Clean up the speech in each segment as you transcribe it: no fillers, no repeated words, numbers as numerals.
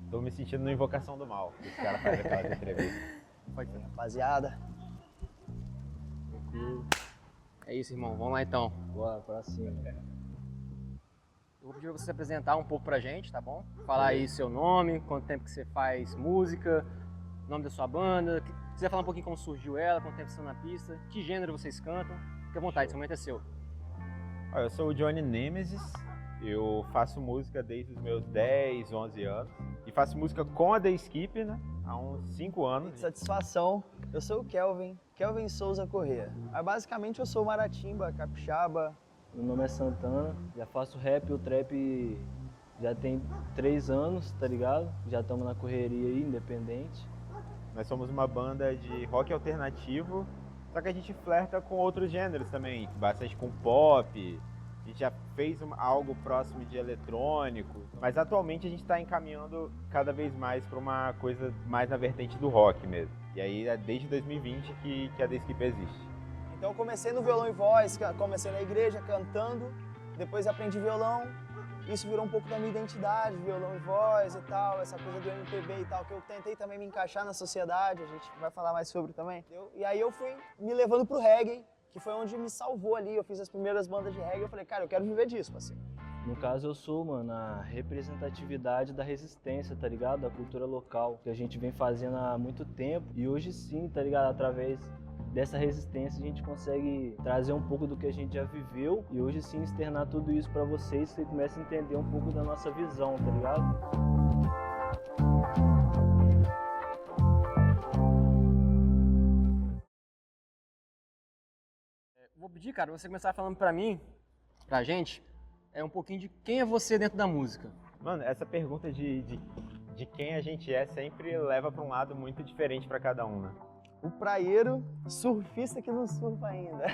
Tô me sentindo no Invocação do Mal, que os caras fazem aquelas entrevistas. Pode ser, rapaziada. É isso, irmão. Vamos lá então. Bora, pra cima. Eu vou pedir pra você se apresentar um pouco pra gente, tá bom? Falar aí seu nome, quanto tempo que você faz música, nome da sua banda, se quiser falar um pouquinho como surgiu ela, quanto tempo vocês estão na pista, que gênero vocês cantam. Fique à vontade, esse momento é seu. Eu sou o Johnny Nemesis, eu faço música desde os meus 10, 11 anos. E faço música com a The Skip, né? Há uns 5 anos. Satisfação. Eu sou o Kelvin Souza Corrêa. Mas basicamente eu sou maratimba, capixaba. Meu nome é Santana, já faço rap e o trap já tem 3 anos, tá ligado? Já estamos na correria aí, independente. Nós somos uma banda de rock alternativo, só que a gente flerta com outros gêneros também, bastante com pop. A gente já fez algo próximo de eletrônico, mas atualmente a gente está encaminhando cada vez mais para uma coisa mais na vertente do rock mesmo. E aí é desde 2020 que a The Skip existe. Então eu comecei no violão e voz, comecei na igreja cantando, depois aprendi violão, isso virou um pouco da minha identidade, violão e voz e tal, essa coisa do MPB e tal, que eu tentei também me encaixar na sociedade, a gente vai falar mais sobre também. E aí eu fui me levando pro reggae, que foi onde me salvou ali, eu fiz as primeiras bandas de reggae, eu falei, cara, eu quero viver disso, parceiro. No caso eu sou, mano, a representatividade da resistência, tá ligado? Da cultura local, que a gente vem fazendo há muito tempo e hoje sim, tá ligado? Através dessa resistência a gente consegue trazer um pouco do que a gente já viveu e hoje sim externar tudo isso pra vocês, você começa a entender um pouco da nossa visão, tá ligado? Vou pedir, cara, você começar falando pra mim, pra gente, um pouquinho de quem é você dentro da música. Mano, essa pergunta de quem a gente é sempre leva para um lado muito diferente para cada um, né? O praieiro, surfista que não surfa ainda.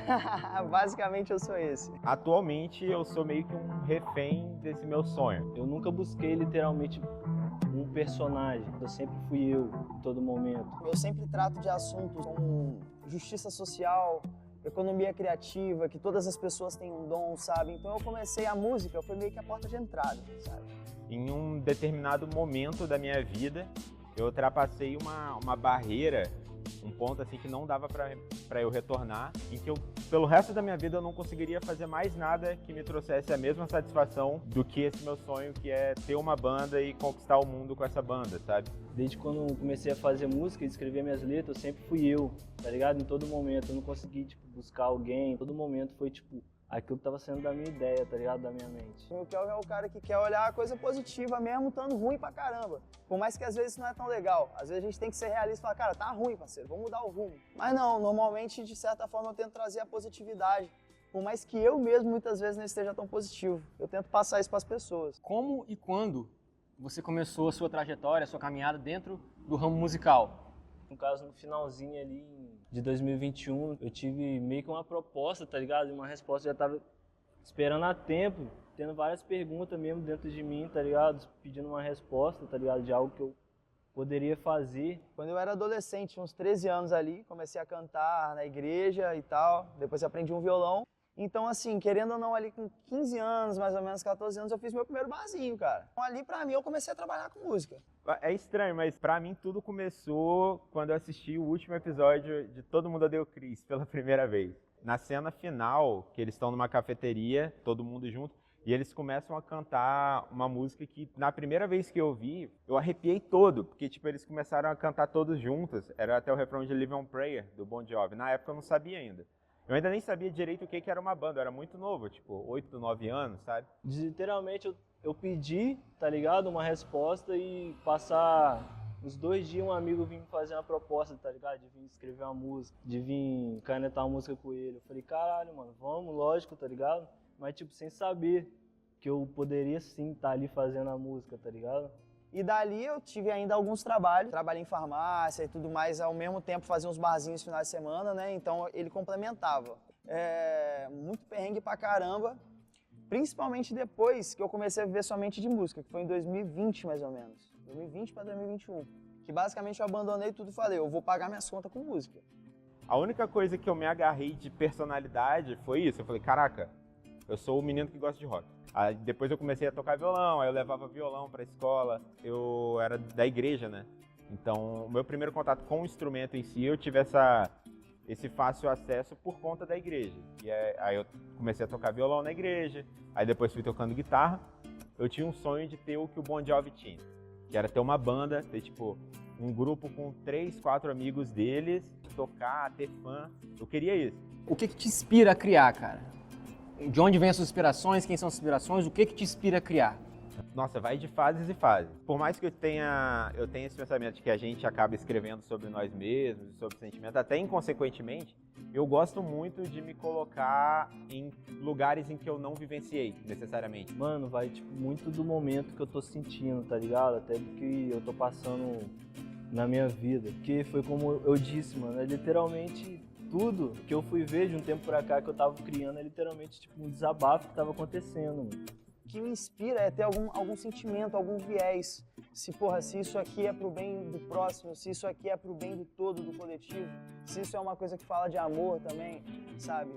Basicamente eu sou esse. Atualmente eu sou meio que um refém desse meu sonho. Eu nunca busquei literalmente um personagem, eu sempre fui eu, em todo momento. Eu sempre trato de assuntos como justiça social, economia criativa, que todas as pessoas têm um dom, sabe? Então eu comecei a música, foi meio que a porta de entrada, sabe? Em um determinado momento da minha vida, eu ultrapassei uma barreira, um ponto assim que não dava pra eu retornar, em que pelo resto da minha vida eu não conseguiria fazer mais nada que me trouxesse a mesma satisfação do que esse meu sonho, que é ter uma banda e conquistar o mundo com essa banda, sabe? Desde quando eu comecei a fazer música e escrever minhas letras, eu sempre fui eu, tá ligado? Em todo momento, eu não consegui, tipo, buscar alguém, em todo momento foi, tipo, aquilo que tava sendo da minha ideia, tá ligado? Da minha mente. O Kelvin é o cara que quer olhar a coisa positiva mesmo, estando ruim pra caramba. Por mais que às vezes não é tão legal. Às vezes a gente tem que ser realista e falar, cara, tá ruim, parceiro, vamos mudar o rumo. Mas não, normalmente, de certa forma, eu tento trazer a positividade. Por mais que eu mesmo, muitas vezes, não esteja tão positivo. Eu tento passar isso pras pessoas. Como e quando você começou a sua trajetória, a sua caminhada dentro do ramo musical? No caso, no finalzinho ali de 2021, eu tive meio que uma proposta, tá ligado? E uma resposta, já tava esperando há tempo, tendo várias perguntas mesmo dentro de mim, tá ligado? Pedindo uma resposta, tá ligado? De algo que eu poderia fazer. Quando eu era adolescente, uns 13 anos ali, comecei a cantar na igreja e tal, depois aprendi um violão. Então, assim, querendo ou não, ali com 15 anos, mais ou menos 14 anos, eu fiz meu primeiro barzinho, cara. Então, ali, pra mim, eu comecei a trabalhar com música. É estranho, mas pra mim tudo começou quando eu assisti o último episódio de Todo Mundo Odeia o Chris pela primeira vez. Na cena final, que eles estão numa cafeteria, todo mundo junto, e eles começam a cantar uma música que, na primeira vez que eu ouvi, eu arrepiei todo, porque, tipo, eles começaram a cantar todos juntos, era até o refrão de Live on Prayer, do Bon Jovi. Na época eu não sabia ainda. Eu ainda nem sabia direito o que era uma banda, eu era muito novo, tipo, 8, 9 anos, sabe? Literalmente, eu pedi, tá ligado? Uma resposta e passar uns 2 dias um amigo vinha me fazer uma proposta, tá ligado? De vir escrever uma música, de vir canetar uma música com ele. Eu falei, caralho, mano, vamos, lógico, tá ligado? Mas, tipo, sem saber que eu poderia sim estar ali fazendo a música, tá ligado? E dali eu tive ainda alguns trabalhos, trabalhei em farmácia e tudo mais, ao mesmo tempo fazia uns barzinhos no final de semana, né? Então ele complementava. Muito perrengue pra caramba, principalmente depois que eu comecei a viver somente de música, que foi em 2020 mais ou menos, 2020 para 2021. Que basicamente eu abandonei tudo e falei, eu vou pagar minhas contas com música. A única coisa que eu me agarrei de personalidade foi isso, eu falei, caraca, eu sou o menino que gosta de rock. Aí depois eu comecei a tocar violão, aí eu levava violão pra escola. Eu era da igreja, né? Então, o meu primeiro contato com o instrumento em si, eu tive esse fácil acesso por conta da igreja. Aí eu comecei a tocar violão na igreja, aí depois fui tocando guitarra. Eu tinha um sonho de ter o que o Bon Jovi tinha, que era ter uma banda, ter tipo um grupo com 3, 4 amigos deles, tocar, ter fã. Eu queria isso. O que te inspira a criar, cara? De onde vêm as suas inspirações? Quem são as inspirações? O que te inspira a criar? Nossa, vai de fases e fases. Por mais que eu tenha esse pensamento de que a gente acaba escrevendo sobre nós mesmos, sobre sentimentos, até inconsequentemente, eu gosto muito de me colocar em lugares em que eu não vivenciei, necessariamente. Mano, vai tipo muito do momento que eu tô sentindo, tá ligado? Até do que eu tô passando na minha vida. Porque foi como eu disse, mano, é literalmente tudo que eu fui ver de um tempo pra cá que eu tava criando, é literalmente tipo um desabafo que tava acontecendo, mano. O que me inspira é ter algum sentimento, algum viés. Se isso aqui é pro bem do próximo, se isso aqui é pro bem do todo, do coletivo, se isso é uma coisa que fala de amor também, sabe?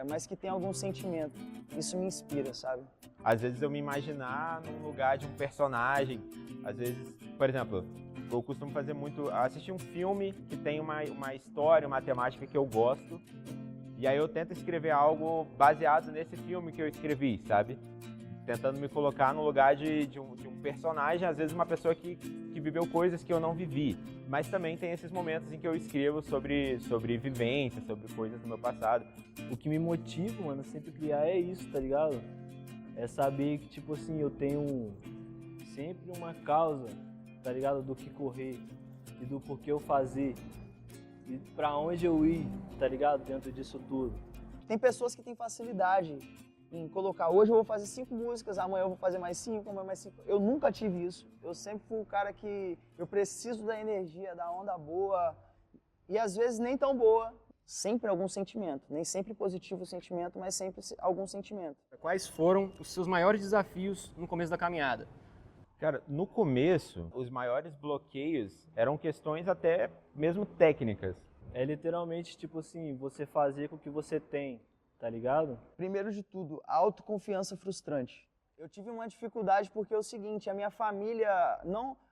Mas que tem algum sentimento. Isso me inspira, sabe? Às vezes eu me imaginar num lugar de um personagem. Às vezes, por exemplo, eu costumo fazer muito... assistir um filme que tem uma história, uma temática que eu gosto. E aí eu tento escrever algo baseado nesse filme que eu escrevi, sabe? Tentando me colocar no lugar de um personagem, às vezes uma pessoa que viveu coisas que eu não vivi. Mas também tem esses momentos em que eu escrevo sobre vivências, sobre coisas do meu passado. O que me motiva, mano, sempre criar é isso, tá ligado? É saber que, tipo assim, eu tenho sempre uma causa, tá ligado? Do que correr e do porquê eu fazer e pra onde eu ir, tá ligado? Dentro disso tudo. Tem pessoas que têm facilidade em colocar, hoje eu vou fazer 5 músicas, amanhã eu vou fazer mais 5, amanhã mais 5. Eu nunca tive isso. Eu sempre fui o cara que eu preciso da energia, da onda boa, e às vezes nem tão boa. Sempre algum sentimento, nem sempre positivo o sentimento, mas sempre algum sentimento. Quais foram os seus maiores desafios no começo da caminhada? Cara, no começo, os maiores bloqueios eram questões até mesmo técnicas. É literalmente, tipo assim, você fazer com o que você tem. Tá ligado? Primeiro de tudo, a autoconfiança frustrante. Eu tive uma dificuldade porque é o seguinte, a minha família,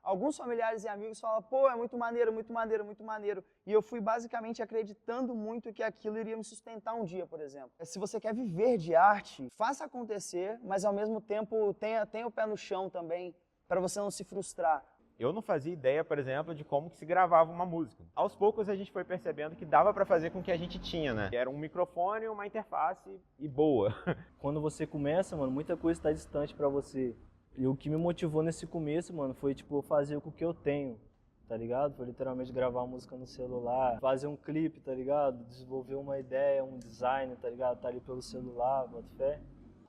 alguns familiares e amigos falam, pô, é muito maneiro, muito maneiro, muito maneiro. E eu fui basicamente acreditando muito que aquilo iria me sustentar um dia, por exemplo. Se você quer viver de arte, faça acontecer, mas ao mesmo tempo tenha o pé no chão também, para você não se frustrar. Eu não fazia ideia, por exemplo, de como que se gravava uma música. Aos poucos a gente foi percebendo que dava para fazer com o que a gente tinha, né? Era um microfone, uma interface e boa. Quando você começa, mano, muita coisa está distante para você. E o que me motivou nesse começo, mano, foi tipo fazer com o que eu tenho, tá ligado? Foi literalmente gravar música no celular, fazer um clipe, tá ligado? Desenvolver uma ideia, um design, tá ligado? Tá ali pelo celular, bota fé.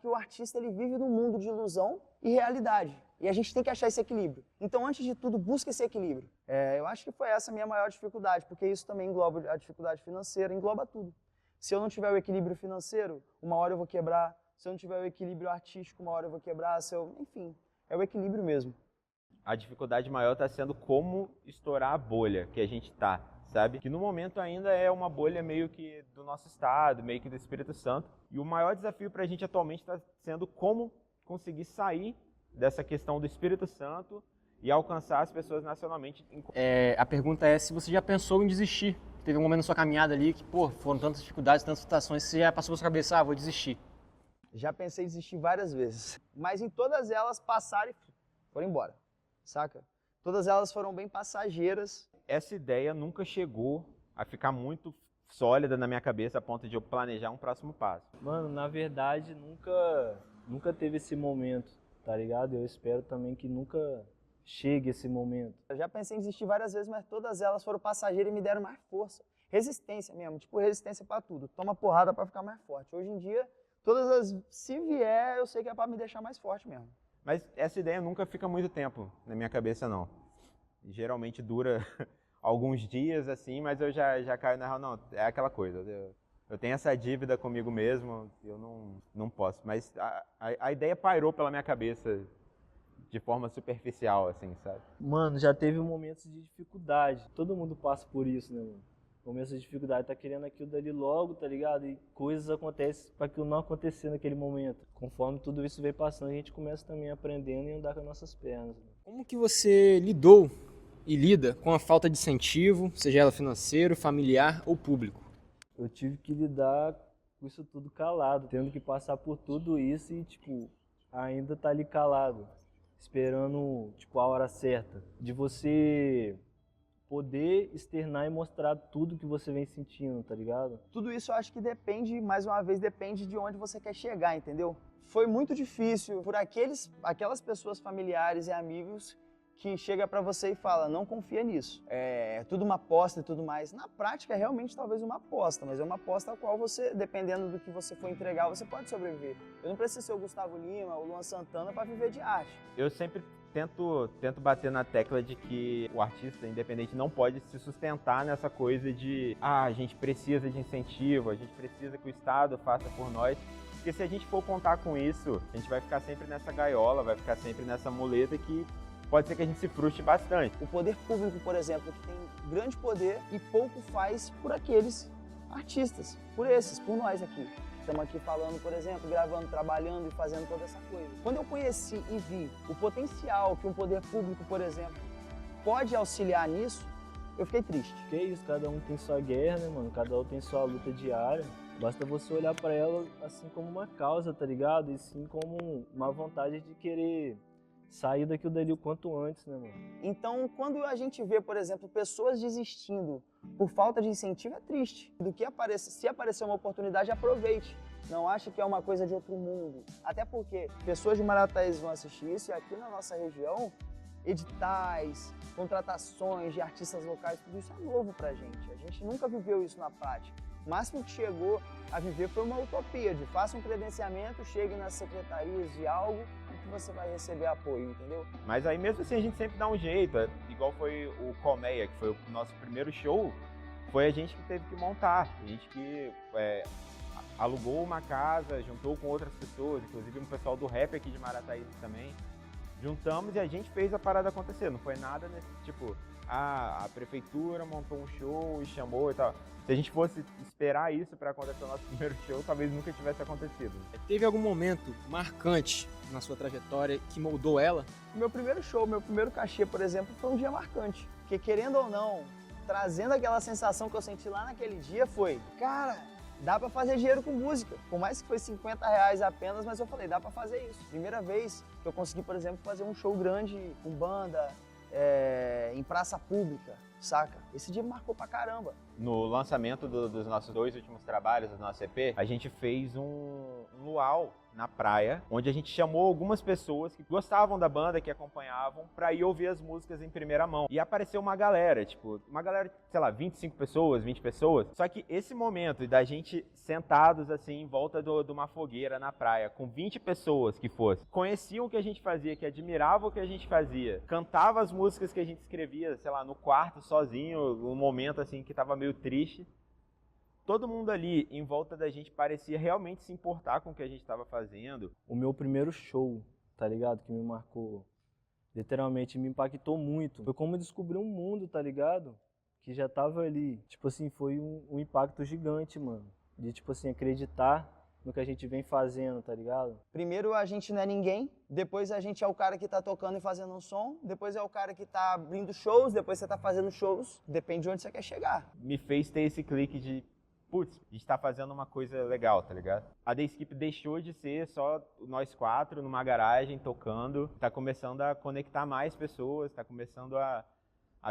Que o artista ele vive num mundo de ilusão e realidade. E a gente tem que achar esse equilíbrio. Então, antes de tudo, busque esse equilíbrio. Eu acho que foi essa a minha maior dificuldade, porque isso também engloba a dificuldade financeira, engloba tudo. Se eu não tiver o equilíbrio financeiro, uma hora eu vou quebrar. Se eu não tiver o equilíbrio artístico, uma hora eu vou quebrar. Enfim, é o equilíbrio mesmo. A dificuldade maior está sendo como estourar a bolha que a gente tá, sabe? Que no momento ainda é uma bolha meio que do nosso estado, meio que do Espírito Santo. E o maior desafio para a gente atualmente está sendo como conseguir sair dessa questão do Espírito Santo e alcançar as pessoas nacionalmente. A pergunta é se você já pensou em desistir. Teve um momento na sua caminhada ali que, pô, foram tantas dificuldades, tantas situações, que você já passou pela sua cabeça, vou desistir. Já pensei em desistir várias vezes, mas em todas elas passaram e foram embora, saca? Todas elas foram bem passageiras. Essa ideia nunca chegou a ficar muito sólida na minha cabeça a ponto de eu planejar um próximo passo. Mano, na verdade, nunca teve esse momento, tá ligado? Eu espero também que nunca chegue esse momento. Eu já pensei em desistir várias vezes, mas todas elas foram passageiras e me deram mais força. Resistência mesmo, tipo resistência pra tudo. Toma porrada pra ficar mais forte. Hoje em dia, se vier, eu sei que é pra me deixar mais forte mesmo. Mas essa ideia nunca fica muito tempo na minha cabeça, não. Geralmente dura alguns dias, assim, mas eu já caio na real, não, é aquela coisa. Eu tenho essa dívida comigo mesmo, eu não posso. Mas a ideia pairou pela minha cabeça de forma superficial, assim, sabe? Mano, já teve momentos de dificuldade. Todo mundo passa por isso, né, mano? começa a dificuldade, tá querendo aquilo dali logo, tá ligado? E coisas acontecem para aquilo não acontecer naquele momento. Conforme tudo isso vem passando, a gente começa também aprendendo e andar com as nossas pernas. Como que você lidou e lida com a falta de incentivo, seja ela financeiro, familiar ou público? Eu tive que lidar com isso tudo calado, tendo que passar por tudo isso e, tipo, ainda tá ali calado, esperando, tipo, a hora certa de você poder externar e mostrar tudo que você vem sentindo, tá ligado? Tudo isso eu acho que depende, mais uma vez, depende de onde você quer chegar, entendeu? Foi muito difícil por aquelas pessoas familiares e amigos que chega pra você e fala, não confia nisso. É tudo uma aposta e tudo mais. Na prática, é realmente talvez uma aposta, mas é uma aposta a qual você, dependendo do que você for entregar, você pode sobreviver. Eu não preciso ser o Gustavo Lima ou o Luan Santana para viver de arte. Eu sempre tento bater na tecla de que o artista independente não pode se sustentar nessa coisa de a gente precisa de incentivo, a gente precisa que o Estado faça por nós. Porque se a gente for contar com isso, a gente vai ficar sempre nessa gaiola, vai ficar sempre nessa muleta que pode ser que a gente se frustre bastante. O poder público, por exemplo, que tem grande poder e pouco faz por aqueles artistas, por nós aqui. Estamos aqui falando, por exemplo, gravando, trabalhando e fazendo toda essa coisa. Quando eu conheci e vi o potencial que um poder público, por exemplo, pode auxiliar nisso, eu fiquei triste. Que é isso, cada um tem sua guerra, né, mano? Cada um tem sua luta diária. Basta você olhar pra ela assim como uma causa, tá ligado? E sim como uma vontade de querer sair daquilo dali o quanto antes, né, mano? Então, quando a gente vê, por exemplo, pessoas desistindo por falta de incentivo, é triste. Se aparecer uma oportunidade, aproveite. Não ache que é uma coisa de outro mundo. Até porque pessoas de Marataízes vão assistir isso e aqui na nossa região, editais, contratações de artistas locais, tudo isso é novo pra gente. A gente nunca viveu isso na prática. O máximo que chegou a viver foi uma utopia de faça um credenciamento, chegue nas secretarias de algo e que você vai receber apoio, entendeu? Mas aí mesmo assim a gente sempre dá um jeito, igual foi o Colmeia, que foi o nosso primeiro show, foi a gente que teve que montar, a gente que alugou uma casa, juntou com outras pessoas, inclusive um pessoal do rap aqui de Marataízes também, juntamos e a gente fez a parada acontecer, não foi nada nesse tipo, a prefeitura montou um show e chamou e tal. Se a gente fosse esperar isso para acontecer o nosso primeiro show, talvez nunca tivesse acontecido. Teve algum momento marcante na sua trajetória que moldou ela? Meu primeiro show, meu primeiro cachê, por exemplo, foi um dia marcante. Porque querendo ou não, trazendo aquela sensação que eu senti lá naquele dia foi, cara, dá pra fazer dinheiro com música. Por mais que foi R$50 apenas, mas eu falei, dá pra fazer isso. Primeira vez que eu consegui, por exemplo, fazer um show grande com banda, em praça pública, saca? Esse dia me marcou pra caramba. No lançamento dos nossos 2 últimos trabalhos, do nosso EP, a gente fez um luau na praia, onde a gente chamou algumas pessoas que gostavam da banda, que acompanhavam, pra ir ouvir as músicas em primeira mão. E apareceu uma galera, sei lá, 25 pessoas, 20 pessoas. Só que esse momento da gente sentados assim, em volta de uma fogueira na praia, com 20 pessoas que fossem, conheciam o que a gente fazia, que admiravam o que a gente fazia, cantavam as músicas que a gente escrevia, sei lá, no quarto, sozinho, num momento assim que tava meio triste. Todo mundo ali em volta da gente parecia realmente se importar com o que a gente estava fazendo. O meu primeiro show, tá ligado? Que me marcou, literalmente me impactou muito. Foi como descobrir um mundo, tá ligado? Que já tava ali. Tipo assim, foi um impacto gigante, mano. De, tipo assim, acreditar no que a gente vem fazendo, tá ligado? Primeiro a gente não é ninguém, depois a gente é o cara que tá tocando e fazendo um som, depois é o cara que tá abrindo shows, depois você tá fazendo shows, depende de onde você quer chegar. Me fez ter esse clique de, putz, a gente tá fazendo uma coisa legal, tá ligado? A The Skip deixou de ser só nós 4 numa garagem tocando, tá começando a conectar mais pessoas, tá começando a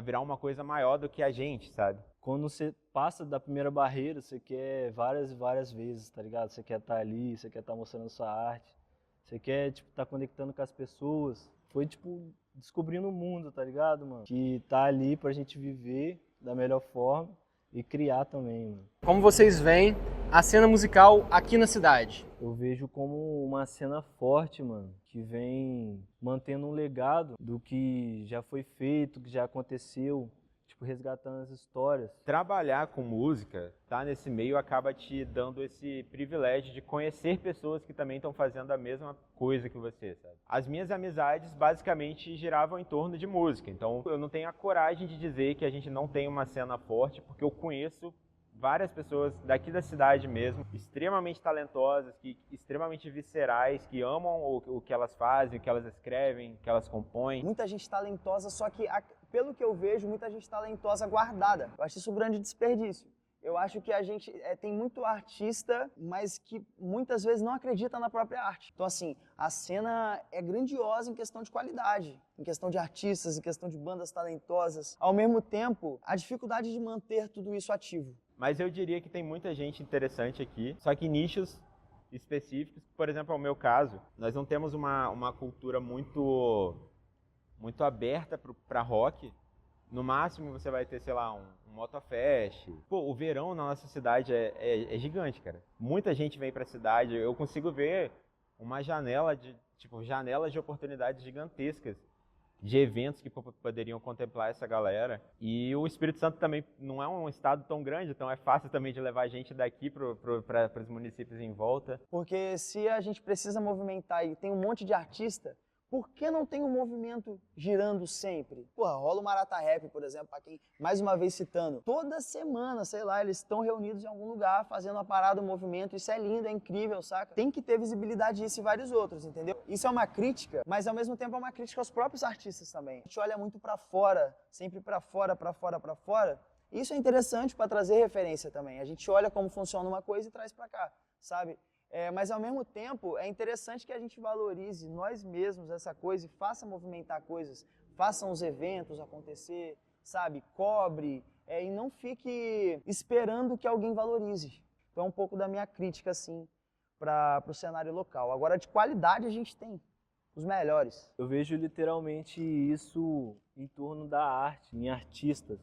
virar uma coisa maior do que a gente, sabe? Quando você passa da primeira barreira, você quer várias e várias vezes, tá ligado? Você quer estar ali, você quer estar mostrando sua arte, você quer, tipo, estar conectando com as pessoas. Foi, tipo, descobrindo o mundo, tá ligado, mano? Que tá ali pra gente viver da melhor forma e criar também, mano. Como vocês veem a cena musical aqui na cidade? Eu vejo como uma cena forte, mano, que vem mantendo um legado do que já foi feito, que já aconteceu. tipo, resgatando as histórias. Trabalhar com música, tá nesse meio, acaba te dando esse privilégio de conhecer pessoas que também estão fazendo a mesma coisa que você, sabe? As minhas amizades basicamente giravam em torno de música, então eu não tenho a coragem de dizer que a gente não tem uma cena forte, porque eu conheço várias pessoas daqui da cidade mesmo, extremamente talentosas, extremamente viscerais, que amam o que elas fazem, o que elas escrevem, o que elas compõem. Muita gente talentosa, só que, pelo que eu vejo, muita gente talentosa guardada. Eu acho isso um grande desperdício. Eu acho que a gente tem muito artista, mas que muitas vezes não acredita na própria arte. Então, assim, a cena é grandiosa em questão de qualidade, em questão de artistas, em questão de bandas talentosas. Ao mesmo tempo, a dificuldade de manter tudo isso ativo. Mas eu diria que tem muita gente interessante aqui, só que nichos específicos. Por exemplo, no meu caso, nós não temos uma cultura muito aberta para rock. No máximo você vai ter, sei lá, um Motofest. Pô, o verão na nossa cidade é gigante, cara. Muita gente vem pra cidade. Eu consigo ver uma janelas de oportunidades gigantescas de eventos que poderiam contemplar essa galera. E o Espírito Santo também não é um estado tão grande, então é fácil também de levar gente daqui para os municípios em volta. Porque se a gente precisa movimentar e tem um monte de artista, por que não tem um movimento girando sempre? Porra, rola o Marata Rap, por exemplo, pra quem, mais uma vez citando, toda semana, sei lá, eles estão reunidos em algum lugar, fazendo uma parada, um movimento, isso é lindo, é incrível, saca? Tem que ter visibilidade disso e vários outros, entendeu? Isso é uma crítica, mas ao mesmo tempo é uma crítica aos próprios artistas também. A gente olha muito pra fora, sempre pra fora, pra fora, pra fora. Isso é interessante pra trazer referência também. A gente olha como funciona uma coisa e traz pra cá, sabe? Mas ao mesmo tempo é interessante que a gente valorize nós mesmos essa coisa e faça movimentar coisas, façam os eventos acontecer, sabe? Cobre e não fique esperando que alguém valorize. Então é um pouco da minha crítica assim para o cenário local. Agora de qualidade a gente tem os melhores. Eu vejo literalmente isso em torno da arte, em artistas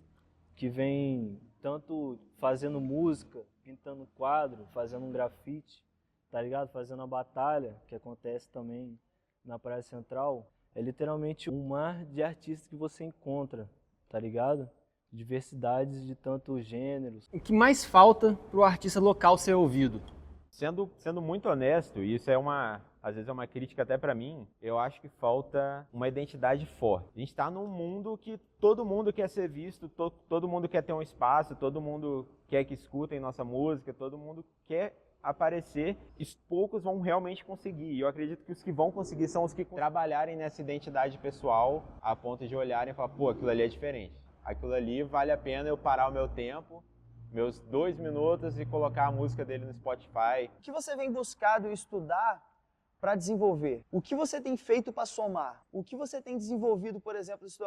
que vêm tanto fazendo música, pintando quadro, fazendo um grafite, tá ligado? Fazendo a batalha, que acontece também na Praia Central, é literalmente um mar de artistas que você encontra, tá ligado? Diversidades de tantos gêneros. O que mais falta pro artista local ser ouvido? Sendo muito honesto, e isso às vezes é uma crítica até pra mim, eu acho que falta uma identidade forte. A gente tá num mundo que todo mundo quer ser visto, todo mundo quer ter um espaço, todo mundo quer que escutem nossa música, todo mundo quer aparecer, e poucos vão realmente conseguir. E eu acredito que os que vão conseguir são os que trabalharem nessa identidade pessoal a ponto de olharem e falar, pô, aquilo ali é diferente. Aquilo ali vale a pena eu parar o meu tempo, meus 2 minutos e colocar a música dele no Spotify. O que você vem buscado estudar para desenvolver? O que você tem feito para somar? O que você tem desenvolvido, por exemplo, se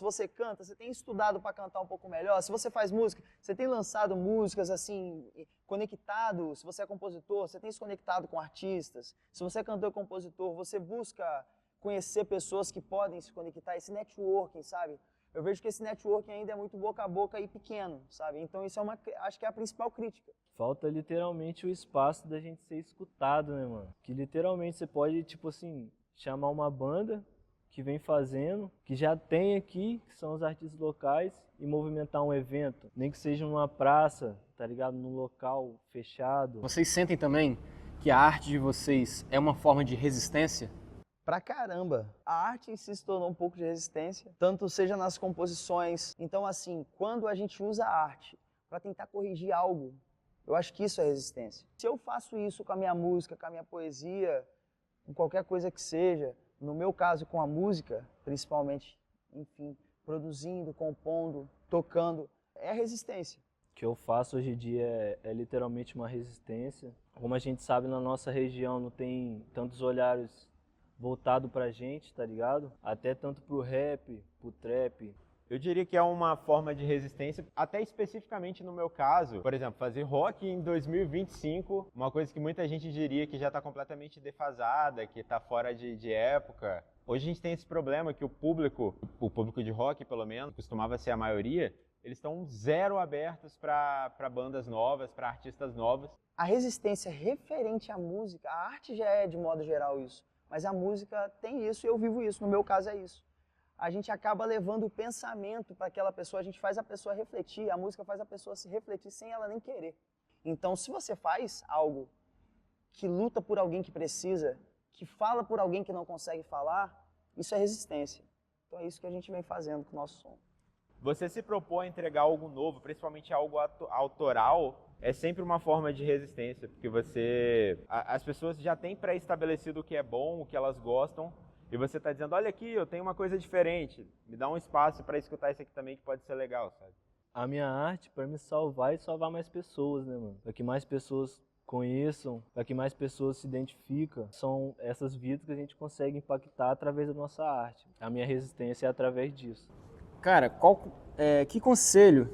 você canta, você tem estudado para cantar um pouco melhor? Se você faz música, você tem lançado músicas assim, conectado? Se você é compositor, você tem se conectado com artistas? Se você é cantor e compositor, você busca conhecer pessoas que podem se conectar, esse networking, sabe? Eu vejo que esse networking ainda é muito boca a boca e pequeno, sabe? Então isso acho que é a principal crítica. Falta literalmente o espaço da gente ser escutado, né, mano? Que literalmente você pode, tipo assim, chamar uma banda que vem fazendo, que já tem aqui, que são os artistas locais, e movimentar um evento. Nem que seja numa praça, tá ligado? Num local fechado. Vocês sentem também que a arte de vocês é uma forma de resistência? Pra caramba. A arte em si se tornou um pouco de resistência, tanto seja nas composições. Então, assim, quando a gente usa a arte para tentar corrigir algo, eu acho que isso é resistência. Se eu faço isso com a minha música, com a minha poesia, com qualquer coisa que seja, no meu caso com a música, principalmente, enfim, produzindo, compondo, tocando, é resistência. O que eu faço hoje em dia é literalmente uma resistência. Como a gente sabe, na nossa região não tem tantos olhares voltado pra gente, tá ligado? Até tanto pro rap, pro trap. Eu diria que é uma forma de resistência, até especificamente no meu caso, por exemplo, fazer rock em 2025, uma coisa que muita gente diria que já está completamente defasada, que está fora de época. Hoje a gente tem esse problema que o público de rock, pelo menos, costumava ser a maioria, eles estão zero abertos para bandas novas, para artistas novos. A resistência referente à música, a arte já é de modo geral isso. Mas a música tem isso e eu vivo isso, no meu caso é isso. a gente acaba levando o pensamento para aquela pessoa, a gente faz a pessoa refletir, a música faz a pessoa se refletir sem ela nem querer. Então, se você faz algo que luta por alguém que precisa, que fala por alguém que não consegue falar, isso é resistência. Então é isso que a gente vem fazendo com o nosso som. Você se propõe a entregar algo novo, principalmente algo autoral, é sempre uma forma de resistência, porque as pessoas já têm pré-estabelecido o que é bom, o que elas gostam, e você está dizendo, olha aqui, eu tenho uma coisa diferente, me dá um espaço para escutar isso aqui também que pode ser legal, sabe? A minha arte, para me salvar e salvar mais pessoas, né, mano? Para que mais pessoas conheçam, para que mais pessoas se identificam, são essas vidas que a gente consegue impactar através da nossa arte. A minha resistência é através disso. Cara, que conselho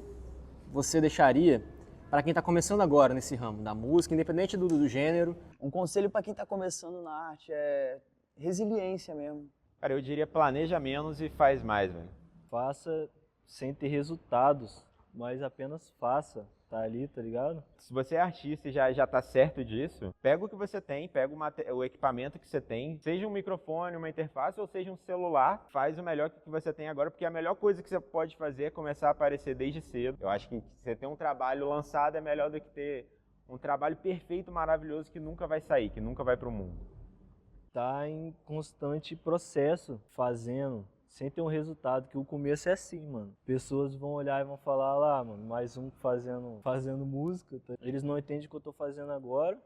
você deixaria para quem está começando agora nesse ramo da música, independente do gênero? Um conselho para quem está começando na arte é resiliência mesmo. Cara, eu diria planeja menos e faz mais, velho. Faça sem ter resultados, mas apenas faça. Tá ali, tá ligado? Se você é artista e já tá certo disso, pega o que você tem, pega o equipamento que você tem, seja um microfone, uma interface ou seja um celular, faz o melhor que você tem agora, porque a melhor coisa que você pode fazer é começar a aparecer desde cedo. Eu acho que você ter um trabalho lançado é melhor do que ter um trabalho perfeito, maravilhoso, que nunca vai sair, que nunca vai pro mundo. Tá em constante processo, fazendo, sem ter um resultado, que o começo é assim, mano. Pessoas vão olhar e vão falar lá, mano, mais um fazendo música. Tá? Eles não entendem o que eu tô fazendo agora,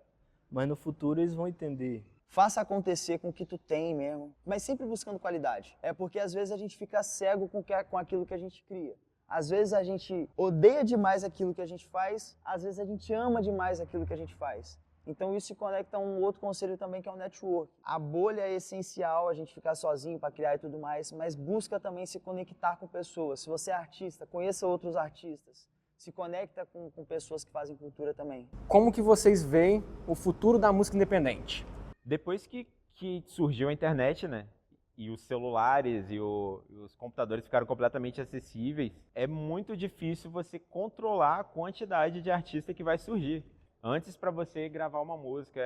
mas no futuro eles vão entender. Faça acontecer com o que tu tem mesmo, mas sempre buscando qualidade. É porque às vezes a gente fica cego com aquilo que a gente cria. Às vezes a gente odeia demais aquilo que a gente faz, às vezes a gente ama demais aquilo que a gente faz. Então isso se conecta a um outro conselho também, que é o network. A bolha é essencial, a gente ficar sozinho para criar e tudo mais, mas busca também se conectar com pessoas. Se você é artista, conheça outros artistas. Se conecta com pessoas que fazem cultura também. Como que vocês veem o futuro da música independente? Depois que surgiu a internet, né? E os celulares e os computadores ficaram completamente acessíveis, é muito difícil você controlar a quantidade de artista que vai surgir. Antes, para você gravar uma música,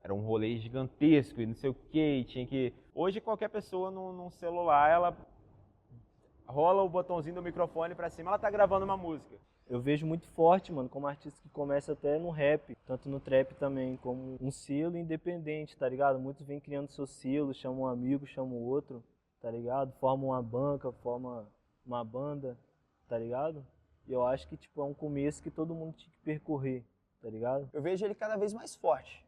era um rolê gigantesco e não sei o quê, tinha que... Hoje, qualquer pessoa num celular, ela rola o botãozinho do microfone para cima, ela tá gravando uma música. Eu vejo muito forte, mano, como artista que começa até no rap, tanto no trap também, como um selo independente, tá ligado? Muitos vêm criando seu selo, chamam um amigo, chamam outro, tá ligado? Formam uma banca, formam uma banda, tá ligado? E eu acho que, tipo, é um começo que todo mundo tinha que percorrer. Tá ligado? Eu vejo ele cada vez mais forte,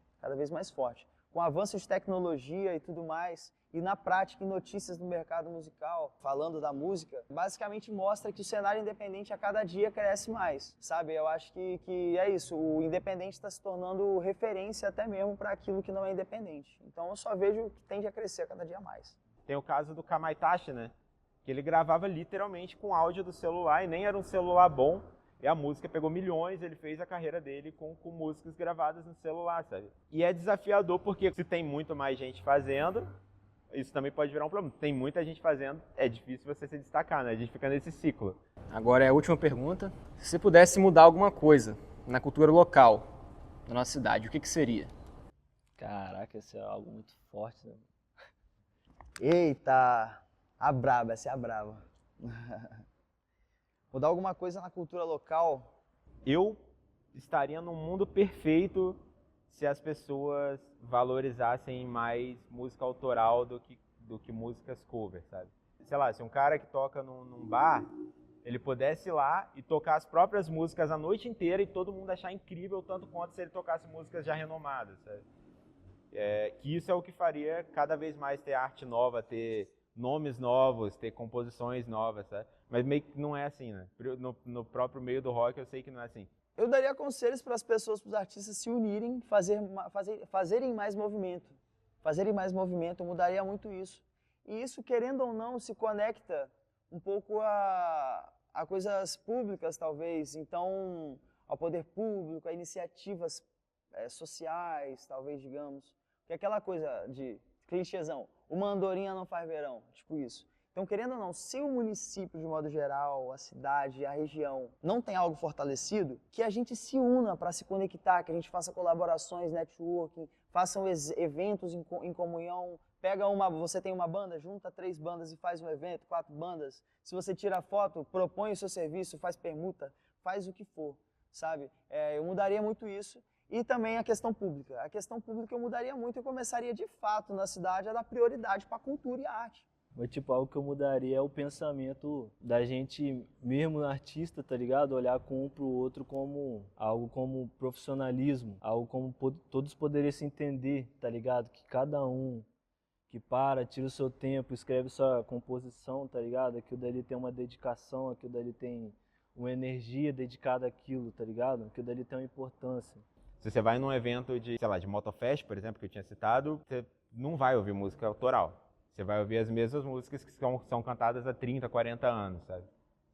Com o avanço de tecnologia e tudo mais, e na prática, em notícias do mercado musical, falando da música, basicamente mostra que o cenário independente a cada dia cresce mais, sabe? Eu acho que é isso, o independente está se tornando referência até mesmo para aquilo que não é independente. Então eu só vejo que tende a crescer a cada dia mais. Tem o caso do Kamaitachi, né? Que ele gravava literalmente com áudio do celular e nem era um celular bom. E a música pegou milhões, ele fez a carreira dele com músicas gravadas no celular, sabe? E é desafiador porque se tem muito mais gente fazendo, isso também pode virar um problema. Tem muita gente fazendo, é difícil você se destacar, né? A gente fica nesse ciclo. Agora é a última pergunta. Se você pudesse mudar alguma coisa na cultura local, na nossa cidade, o que seria? Caraca, isso é algo muito forte, né? Eita, essa é a braba. Mudar alguma coisa na cultura local? Eu estaria num mundo perfeito se as pessoas valorizassem mais música autoral do que músicas cover, sabe? Sei lá, se um cara que toca num bar, ele pudesse ir lá e tocar as próprias músicas a noite inteira e todo mundo achar incrível tanto quanto se ele tocasse músicas já renomadas, sabe? Que isso é o que faria cada vez mais ter arte nova, ter nomes novos, ter composições novas, sabe? Mas meio que não é assim, né? No próprio meio do rock eu sei que não é assim. Eu daria conselhos para as pessoas, para os artistas se unirem, fazerem mais movimento. Fazerem mais movimento, eu mudaria muito isso. E isso, querendo ou não, se conecta um pouco a coisas públicas, talvez. Então, ao poder público, a iniciativas sociais, talvez, digamos. Que é aquela coisa de clichêzão, uma andorinha não faz verão, tipo isso. Então, querendo ou não, se o município, de modo geral, a cidade, a região, não tem algo fortalecido, que a gente se una para se conectar, que a gente faça colaborações, networking, façam eventos em comunhão. Você tem uma banda, junta 3 bandas e faz um evento, 4 bandas. Se você tira foto, propõe o seu serviço, faz permuta, faz o que for, sabe? Eu mudaria muito isso. E também a questão pública. A questão pública eu mudaria muito e começaria de fato na cidade a dar prioridade para a cultura e a arte. Mas tipo, algo que eu mudaria é o pensamento da gente, mesmo artista, tá ligado? Olhar com um pro outro como algo como profissionalismo, algo como todos poderiam se entender, tá ligado? Que cada um que tira o seu tempo, escreve sua composição, tá ligado? Aquilo dali tem uma dedicação, aquilo dali tem uma energia dedicada àquilo, tá ligado? Aquilo dali tem uma importância. Se você vai num evento de, sei lá, de Motofest, por exemplo, que eu tinha citado, você não vai ouvir música autoral. Você vai ouvir as mesmas músicas que são cantadas há 30, 40 anos, sabe?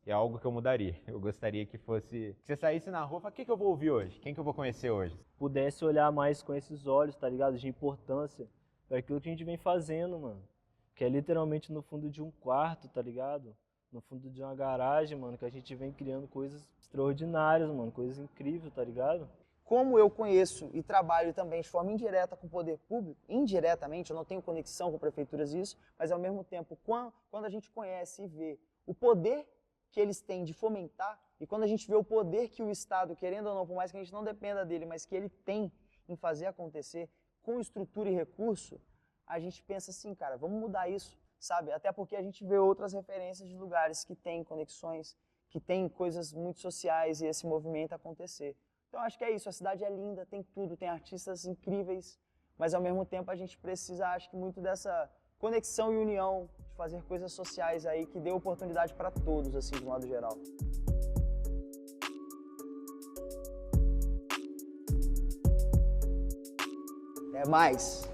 É algo que eu mudaria. Eu gostaria que fosse... Que você saísse na rua e falasse, o que eu vou ouvir hoje? Quem que eu vou conhecer hoje? Pudesse olhar mais com esses olhos, tá ligado? De importância para aquilo que a gente vem fazendo, mano. Que é literalmente no fundo de um quarto, tá ligado? No fundo de uma garagem, mano, que a gente vem criando coisas extraordinárias, mano. Coisas incríveis, tá ligado? Como eu conheço e trabalho também de forma indireta com o poder público, indiretamente, eu não tenho conexão com prefeituras isso, mas ao mesmo tempo, quando a gente conhece e vê o poder que eles têm de fomentar, e quando a gente vê o poder que o Estado, querendo ou não, por mais que a gente não dependa dele, mas que ele tem em fazer acontecer, com estrutura e recurso, a gente pensa assim, cara, vamos mudar isso, sabe? Até porque a gente vê outras referências de lugares que têm conexões, que têm coisas muito sociais e esse movimento acontecer. Então acho que é isso, a cidade é linda, tem tudo, tem artistas incríveis, mas ao mesmo tempo a gente precisa, acho que muito dessa conexão e união, de fazer coisas sociais aí que dê oportunidade para todos, assim, de um modo geral. É mais.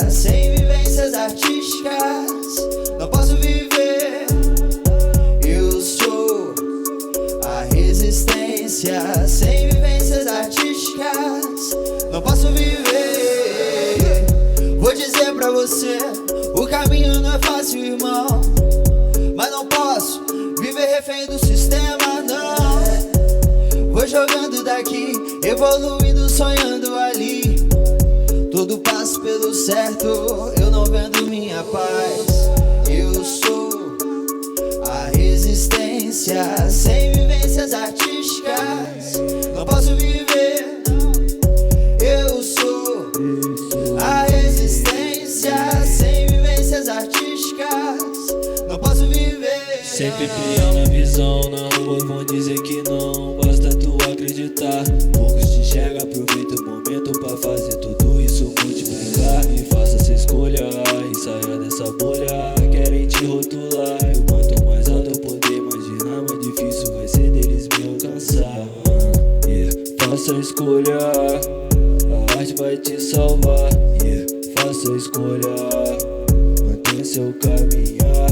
Sem vivências artísticas, não posso viver. Eu sou a resistência. Sem vivências artísticas, não posso viver. Vou dizer pra você, o caminho não é fácil, irmão, mas não posso viver refém do sistema, não. Vou jogando daqui, evoluindo, sonhando ali. Tudo passo pelo certo, eu não vendo minha paz. Eu sou a resistência. Sem vivências artísticas, não posso viver. Eu sou a resistência. Sem vivências artísticas, não posso viver. Sempre criando a visão, na rua vão dizer que não. Basta tu acreditar. Poucos te enxergam, aproveita o momento pra fazer tudo isso multiplicar. E faça essa escolha e saia dessa bolha. Querem te rotular, e quanto mais alto eu poder imaginar, mais difícil vai ser deles me alcançar. Faça a escolha, a arte vai te salvar. Faça a escolha, mantenha seu caminhar.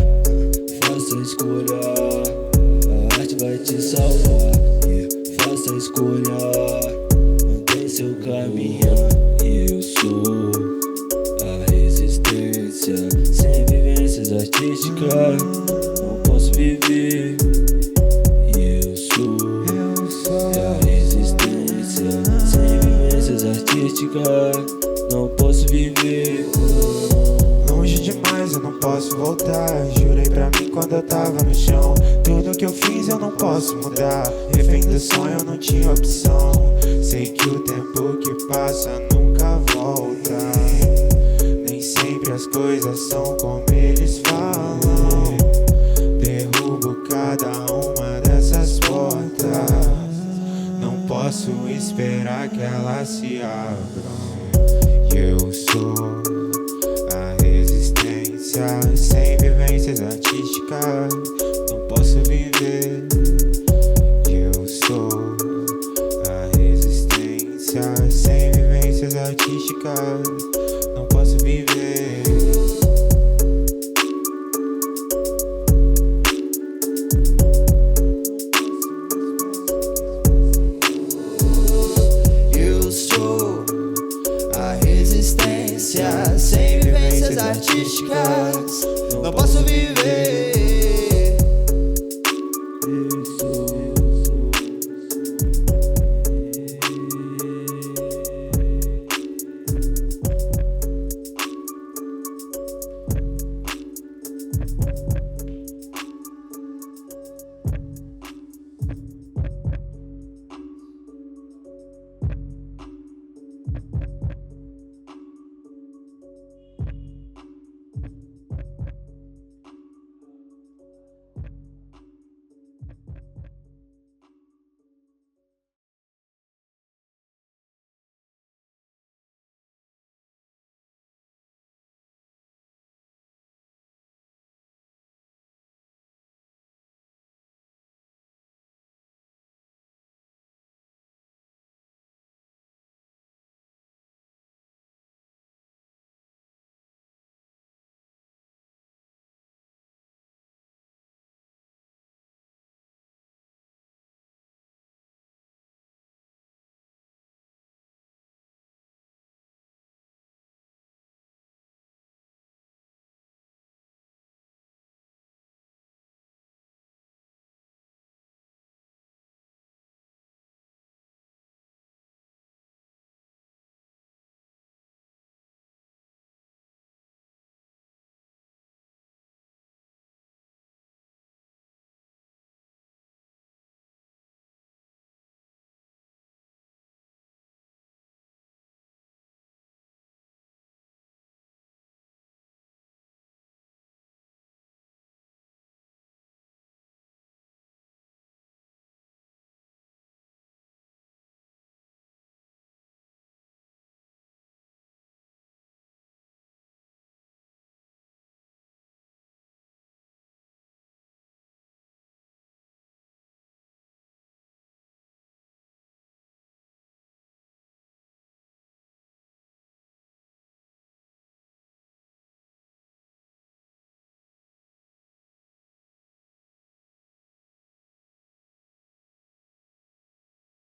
Faça a escolha, a arte vai te salvar. Faça a escolha, mantém seu caminhar. Eu sou a resistência. Sem vivências artísticas, não posso viver. Eu sou a resistência. Sem vivências artísticas, não posso viver. Longe demais, eu não posso voltar. Jurei pra mim quando eu tava no chão. Tudo que eu fiz eu não posso mudar. Refém do sonho, eu não tinha opção. Sei que o tempo que passa nunca volta. Nem sempre as coisas são como eles falam. Derrubo cada uma dessas portas. Não posso esperar que elas se abram. Eu sou a resistência. Sem vivências artísticas, não posso viver. Eu sou a resistência. Sem vivências artísticas. artísticas.